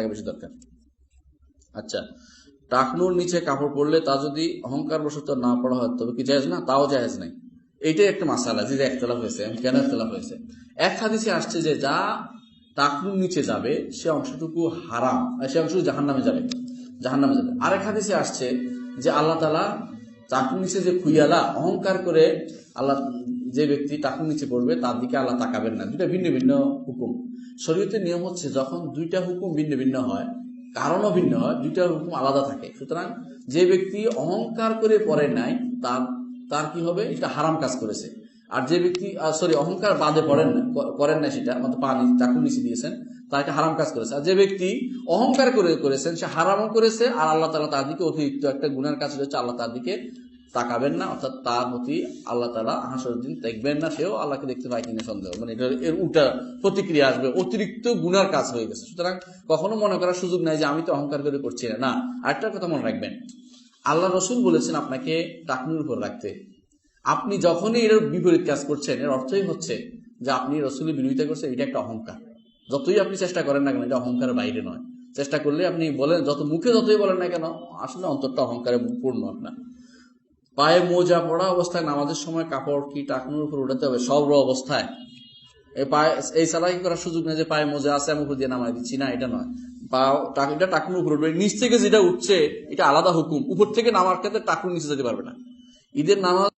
বেশি দরকার। আচ্ছা, টাকনুর নিচে কাপড় পরলে তা যদি অহংকার বশত না পড়া হয় তবে কি জায়েজ না? তাও জায়েজ নাই। এইটাই একটা মাসালা, যে একতলাফ হয়েছে। আমি কেন একতলাফ হয়েছে? এক হাদিসে আসছে যে যা টাকনুর নিচে যাবে সে অংশটুকু হারাম, সে অংশটুকু জাহান্নামে যাবে, জাহান্নামে যাবে। আরেক হাদিসে আসছে যে আল্লাহ তাআলা টাকনুর নিচে যে খুইয়ালা অহংকার করে আল্লাহ, যে ব্যক্তি টাকনুর নিচে পড়বে তার দিকে আল্লাহ তাকাবেন না। দুইটা ভিন্ন ভিন্ন হুকুম। শরীয়তের নিয়ম হচ্ছে যখন দুইটা হুকুম ভিন্ন ভিন্ন হয়, কারণও ভিন্ন হয়, দুইটা হুকুম আলাদা থাকে। সুতরাং যে ব্যক্তি অহংকার করে পড়ে নাই তার তার কি হবে? এটা হারাম কাজ করেছে। আর যে ব্যক্তি অহংকার বাদে করেন না, সেটা মতো পানি চাকুর নিচে দিয়েছেন, তাকে হারাম কাজ করেছে। আর যে ব্যক্তি অহংকার করে করেছেন সে হারামও করেছে, আর আল্লাহ তাআলা তার দিকে অতিরিক্ত একটা গুনার কাজ হচ্ছে আল্লাহ তার দিকে তাকাবেন না, অর্থাৎ তার প্রতি আল্লাহ তাআলা হাসরের দিন দেখবেন না, সেও আল্লাহকে দেখতে পায় কিনা সন্দেহ। মানে এটা এর উল্টা প্রতিক্রিয়া আসবে, অতিরিক্ত গুনার কাজ হয়ে গেছে। সুতরাং কখনো মনে করার সুযোগ নাই যে আমি তো অহংকার করে করছি না। আরেকটা কথা মনে রাখবেন, আল্লাহ রসুল বলেছেন আপনাকে টাকনুর উপর রাখতে। আপনি যখনই এর বিপরীত কাজ করছেন এর অর্থই হচ্ছে যে আপনি রসুলের বিরোধিতা করছেন, এটা একটা অহংকার। যতই আপনি চেষ্টা করেন না কেন, এটা অহংকারের বাইরে নয়। চেষ্টা করলে আপনি বলেন, মুখে যতই বলেন না কেন, আসলে অন্তরটা অহংকারে পূর্ণ আপনার। পায়ে মোজা পড়া অবস্থায় নামাজের সময় কাপড় কি টাকনুর উপর উঠাতে হবে? সব অবস্থায় এই সালাকি করার সুযোগ নেই যে পায়ে মোজা আছে আমি উপর দিয়ে নামাই দিচ্ছি, না, এটা নয়। এটা টাকনুর উপর উঠবে। নিচ থেকে যেটা উঠছে এটা আলাদা হুকুম, উপর থেকে নামার ক্ষেত্রে টাকনুর নিচে যেতে পারবে না। ঈদের নামাজ